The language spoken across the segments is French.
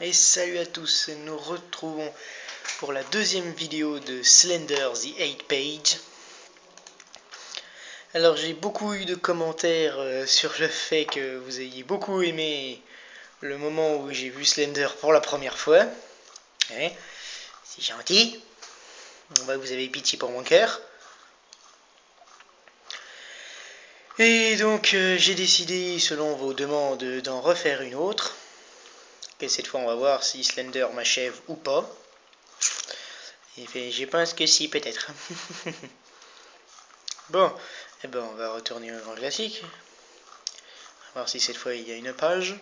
Et salut à tous, nous retrouvons pour la deuxième vidéo de Slender the 8 Page. Alors j'ai beaucoup eu de commentaires sur le fait que vous ayez beaucoup aimé le moment où j'ai vu Slender pour la première fois. Ouais, c'est gentil. On voit que vous avez pitié pour mon cœur. Et donc j'ai décidé, selon vos demandes, d'en refaire une autre. Et cette fois on va voir si Slender m'achève ou pas. Et je pense que si, peut-être. Bon, eh ben on va retourner au grand classique. On va voir si cette fois il y a une page.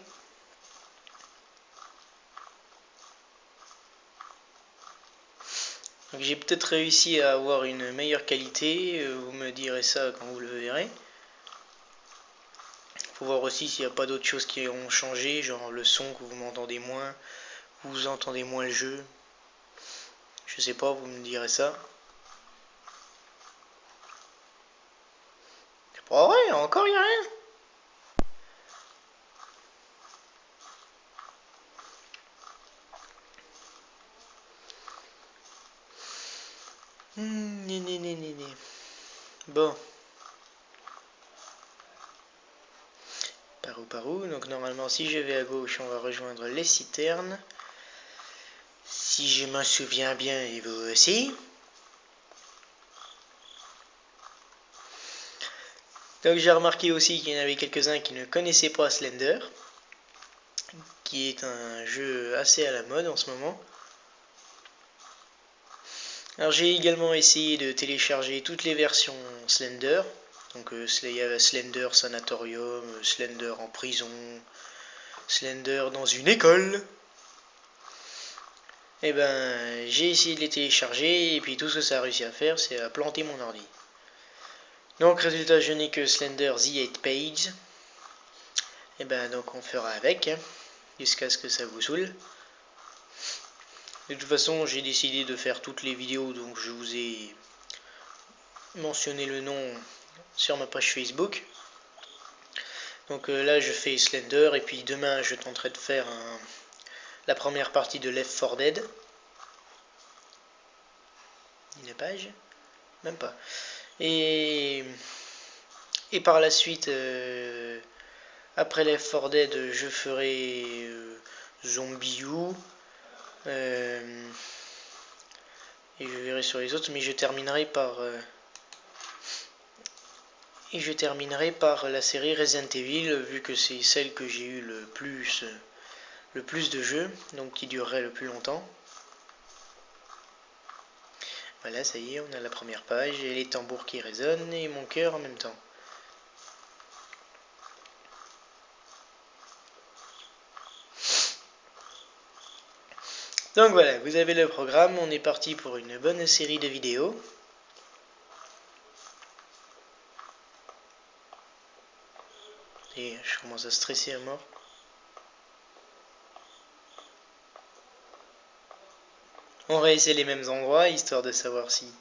Donc j'ai peut-être réussi à avoir une meilleure qualité, vous me direz ça quand vous le verrez. Faut voir aussi s'il n'y a pas d'autres choses qui ont changé, genre le son, que vous m'entendez moins, vous entendez moins le jeu. Je sais pas, vous me direz ça. C'est pas vrai, encore il n'y a rien. Bon. Par où? Donc normalement si je vais à gauche, on va rejoindre les citernes. Si je m'en souviens bien, et vous aussi. Donc j'ai remarqué aussi qu'il y en avait quelques-uns qui ne connaissaient pas Slender, qui est un jeu assez à la mode en ce moment. Alors j'ai également essayé de télécharger toutes les versions Slender. Donc il y a Slender Sanatorium, Slender en prison, Slender dans une école. Et ben j'ai essayé de les télécharger et puis tout ce que ça a réussi à faire, c'est à planter mon ordi. Donc résultat, je n'ai que Slender the 8 Page. Et ben donc on fera avec, jusqu'à ce que ça vous saoule. De toute façon, j'ai décidé de faire toutes les vidéos, donc je vous ai mentionné le nom sur ma page Facebook. Donc là, je fais Slender, et puis demain, je tenterai de faire la première partie de Left 4 Dead. Une page? Même pas. Et par la suite, après Left 4 Dead, je ferai Zombie U. Et je verrai sur les autres, mais je terminerai par la série Resident Evil, vu que c'est celle que j'ai eu le plus de jeux, donc qui durerait le plus longtemps. Voilà, ça y est, on a la première page, et les tambours qui résonnent, et mon cœur en même temps. Donc voilà, vous avez le programme, on est parti pour une bonne série de vidéos. Et je commence à stresser à mort. On va essayer les mêmes endroits, histoire de savoir si...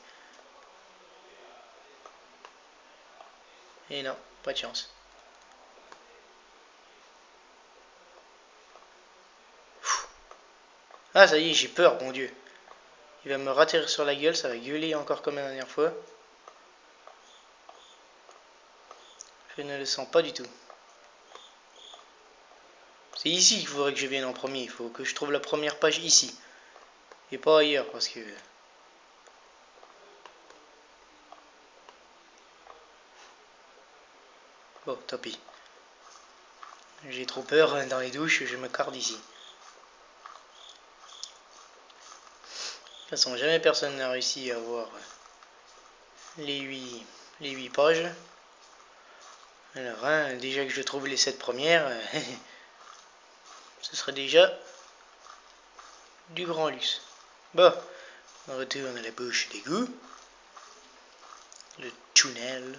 Et non, pas de chance. Ah ça y est, j'ai peur, mon dieu. Il va me ratterrir sur la gueule, ça va gueuler encore comme la dernière fois. Je ne le sens pas du tout. C'est ici qu'il faudrait que je vienne en premier, il faut que je trouve la première page ici. Et pas ailleurs, parce que... Bon, tant pis. J'ai trop peur dans les douches, je me carde ici. De toute façon, jamais personne n'a réussi à voir les 8 pages. Alors, déjà que je trouve les 7 premières, ce serait déjà du grand luxe. Bon, on retourne à la bouche d'égout. Le tunnel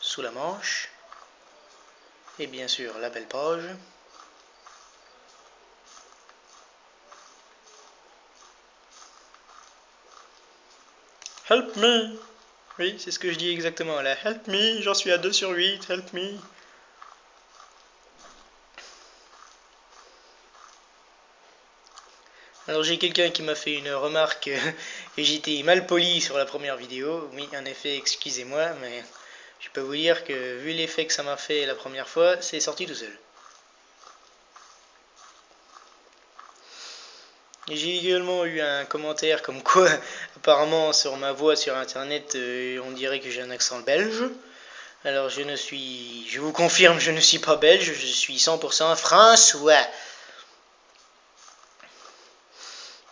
sous la Manche. Et bien sûr, la belle page. Help me! Oui, c'est ce que je dis exactement là. Help me, j'en suis à 2 sur 8, help me. Alors j'ai quelqu'un qui m'a fait une remarque et j'étais mal poli sur la première vidéo. Oui, en effet, excusez-moi, mais je peux vous dire que vu l'effet que ça m'a fait la première fois, c'est sorti tout seul. J'ai également eu un commentaire comme quoi, apparemment sur ma voix sur internet, on dirait que j'ai un accent belge. Alors je vous confirme, je ne suis pas belge, je suis 100% françois.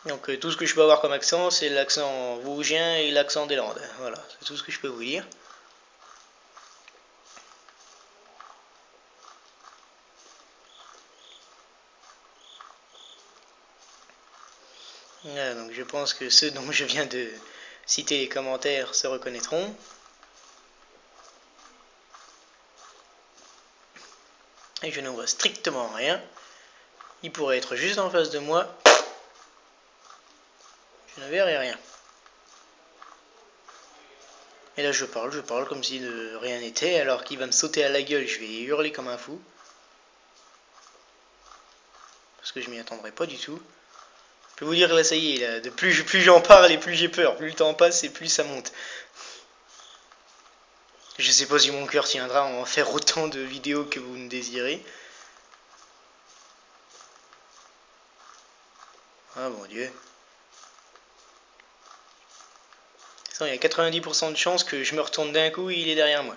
Donc tout ce que je peux avoir comme accent, c'est l'accent vosgien et l'accent des Landes. Voilà, c'est tout ce que je peux vous dire. Voilà, donc je pense que ceux dont je viens de citer les commentaires se reconnaîtront. Et je ne vois strictement rien. Il pourrait être juste en face de moi. Je ne verrai rien. Et là je parle comme si de rien n'était, alors qu'il va me sauter à la gueule, je vais hurler comme un fou. Parce que je m'y attendrai pas du tout. Je peux vous dire là ça y est, là, de plus j'en parle et plus j'ai peur. Plus le temps passe et plus ça monte. Je sais pas si mon cœur tiendra à en faire autant de vidéos que vous ne désirez. Ah mon dieu. Il y a 90% de chances que je me retourne d'un coup et il est derrière moi.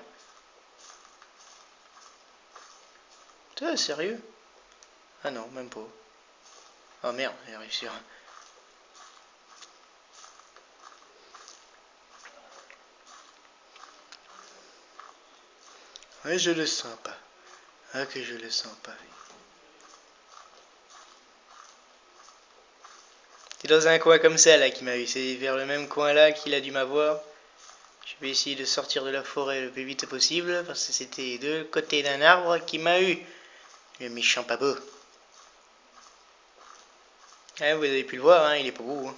Putain, sérieux? Ah non, même pas. Ah merde, il arrive sur. Ouais, je le sens pas. Ah que je le sens pas. C'est dans un coin comme ça là qu'il m'a eu. C'est vers le même coin là qu'il a dû m'avoir. Je vais essayer de sortir de la forêt le plus vite possible parce que c'était de côté d'un arbre qui m'a eu. Le méchant pas beau. Ah, vous avez pu le voir, hein, il est pas beau. Hein.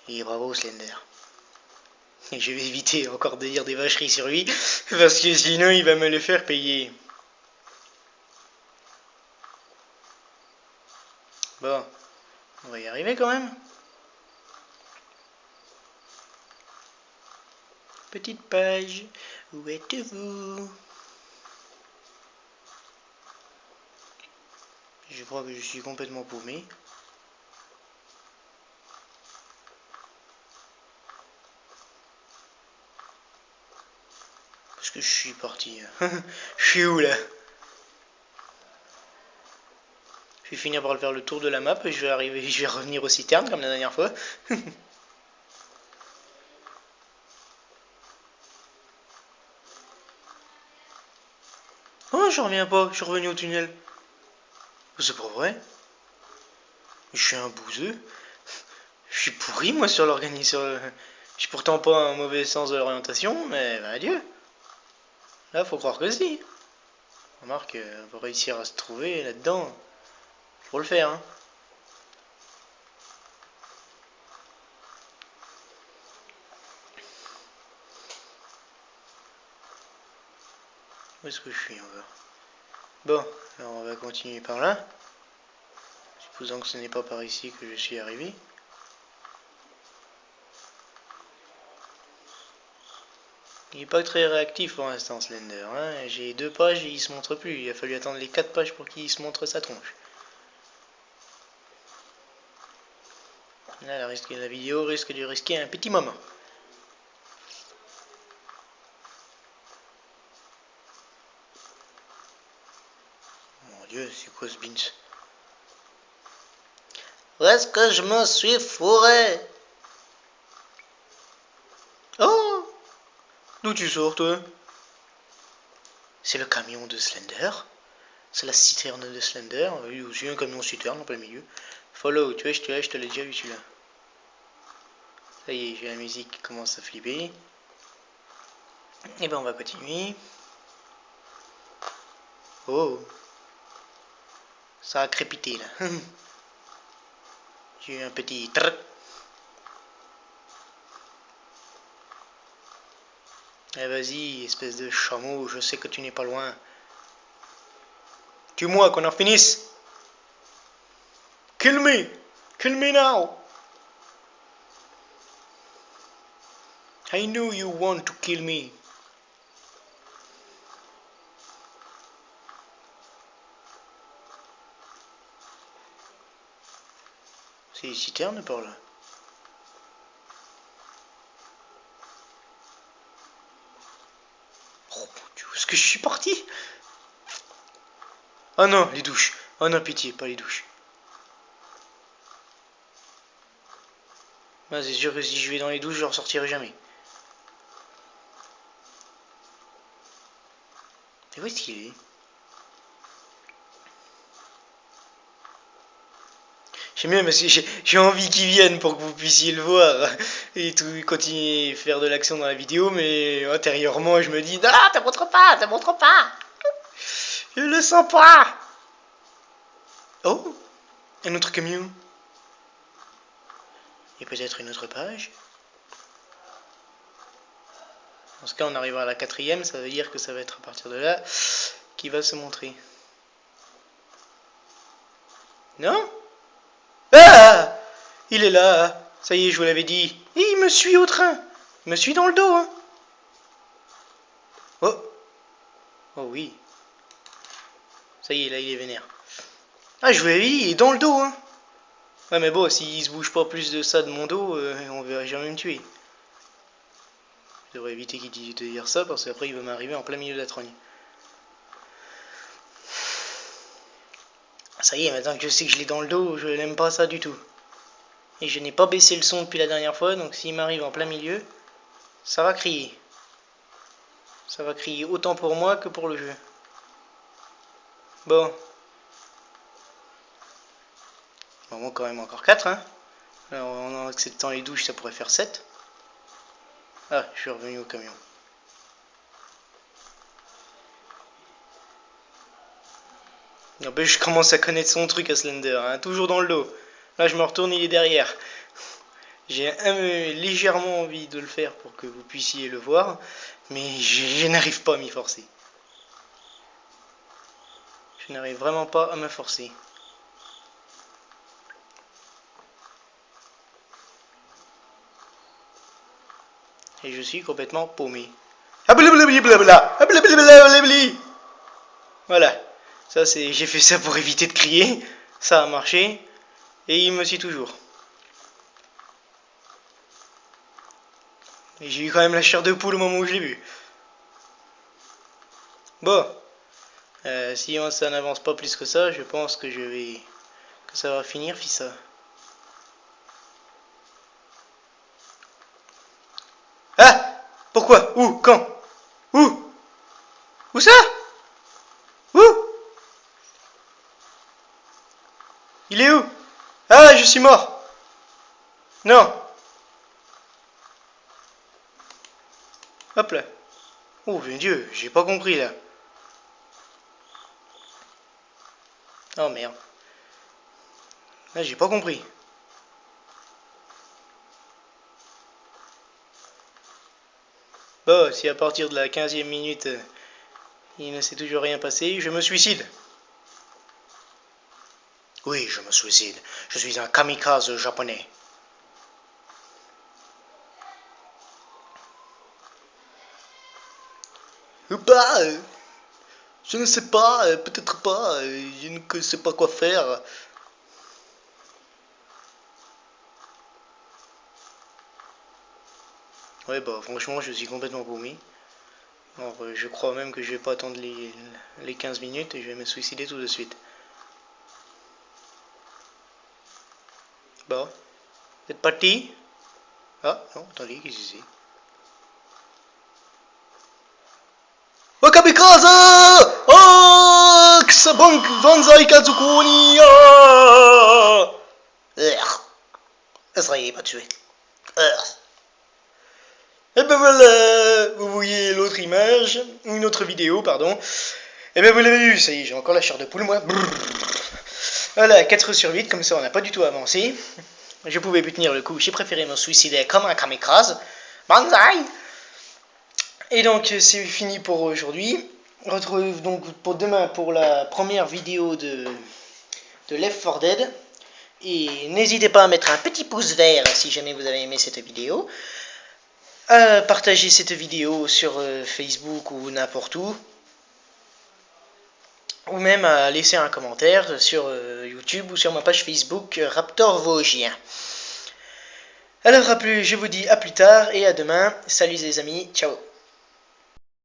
Il est bravo Slender. Et je vais éviter encore de dire des vacheries sur lui parce que sinon il va me le faire payer. Bon, on va y arriver quand même. Petite page, où êtes-vous? Je crois que je suis complètement paumé. Parce que je suis parti. Je suis où là? Je vais finir par le faire le tour de la map et je vais revenir aux citernes comme la dernière fois. Oh, je reviens pas, je suis revenu au tunnel. C'est pas vrai. Je suis un bouseux. Je suis pourri moi sur l'organisation. Je suis pourtant pas un mauvais sens de l'orientation, mais ben adieu. Là, faut croire que si. Remarque, on va réussir à se trouver là-dedans. Faut le faire, hein. Où est-ce que je suis encore? Bon, alors on va continuer par là. Supposons que ce n'est pas par ici que je suis arrivé. Il n'est pas très réactif pour l'instant, Slender. Hein. J'ai 2 pages et il se montre plus. Il a fallu attendre les 4 pages pour qu'il se montre sa tronche. Là, la vidéo risque de risquer un petit moment. Mon dieu, c'est quoi ce binge? Où est-ce que je me suis fourré? Oh! D'où tu sors, toi? C'est le camion de Slender. C'est la citerne de Slender. Il y a aussi un camion citerne en plein milieu. Follow, tu vois, je te l'ai déjà vu celui-là. Ça y est, j'ai la musique qui commence à flipper. Et ben on va continuer. Oh! Ça a crépité là. J'ai eu un petit trrr. Eh vas-y, espèce de chameau, je sais que tu n'es pas loin. Tue-moi qu'on en finisse. Kill me. Kill me now. I know you want to kill me. C'est les citernes par là. Oh mon Dieu, où est-ce que je suis parti? Oh non, les douches. Oh non, pitié, pas les douches. Ah, c'est sûr que si je vais dans les douches, je ne ressortirai jamais. Et où est-ce qu'il est? J'aime bien parce que j'ai envie qu'il vienne pour que vous puissiez le voir et tout, continuer à faire de l'action dans la vidéo, mais intérieurement je me dis ah, te montre pas, te montre pas. Je le sens pas. Oh, un autre camion. Et peut-être une autre page. Dans ce cas, on arrivera à la 4e, ça veut dire que ça va être à partir de là qui va se montrer. Non? Ah! Il est là. Ça y est, je vous l'avais dit. Et il me suit au train. Il me suit dans le dos, hein. Oh. Oh oui. Ça y est, là, il est vénère. Ah, je vous l'avais dit, il est dans le dos, hein. Ouais, mais bon, s'il se bouge pas plus de ça de mon dos, on verra jamais me tuer. Je devrais éviter qu'il dise de dire ça, parce qu'après, il va m'arriver en plein milieu de la trogne. Ça y est, maintenant que je sais que je l'ai dans le dos, je n'aime pas ça du tout. Et je n'ai pas baissé le son depuis la dernière fois, donc s'il m'arrive en plein milieu, ça va crier. Ça va crier autant pour moi que pour le jeu. Bon. Bon, quand même encore 4, hein. Alors, en acceptant les douches, ça pourrait faire 7. Ah, je suis revenu au camion. Non, ben, je commence à connaître son truc à Slender, hein. Toujours dans le dos. Là, je me retourne, il est derrière. J'ai légèrement envie de le faire pour que vous puissiez le voir, mais je n'arrive pas à m'y forcer. Je n'arrive vraiment pas à me forcer. Et je suis complètement paumé. Voilà. Ça, c'est, j'ai fait ça pour éviter de crier. Ça a marché. Et il me suit toujours. Et j'ai eu quand même la chair de poule au moment où je l'ai vu. Bon. Si ça n'avance pas plus que ça, je pense que que ça va finir, fissa. Ah! Pourquoi? Où? Quand? Où? Où ça? Où? Il est où? Ah, je suis mort! Non! Hop là! Oh mon Dieu, j'ai pas compris là. Oh merde. Là, j'ai pas compris. Bon, si à partir de la 15e minute, il ne s'est toujours rien passé, je me suicide. Oui, je me suicide. Je suis un kamikaze japonais. Bah, je ne sais pas, peut-être pas, je ne sais pas quoi faire. Ouais, bah franchement, je suis complètement paumé. Alors, je crois même que je vais pas attendre les 15 minutes et je vais me suicider tout de suite. Bon, vous êtes parti? Ah, non, attendez, qu'est-ce que c'est? Oh, kamikaze! Oh, Ksabonk Vanzai Kazukuni! Ça y est, pas tué. Et ben voilà, vous voyez l'autre image, une autre vidéo, pardon. Et ben vous l'avez vu, ça y est, j'ai encore la chair de poule, moi. Brrr. Voilà, 4 sur 8, comme ça on n'a pas du tout avancé. Je pouvais plus tenir le coup, j'ai préféré me suicider comme un kamikaze. Banzai! Et donc c'est fini pour aujourd'hui. On retrouve donc pour demain pour la première vidéo de Left 4 Dead. Et n'hésitez pas à mettre un petit pouce vert si jamais vous avez aimé cette vidéo. À partager cette vidéo sur Facebook ou n'importe où. Ou même à laisser un commentaire sur YouTube ou sur ma page Facebook Raptor Vosgien. Alors je vous dis à plus tard et à demain. Salut les amis, ciao.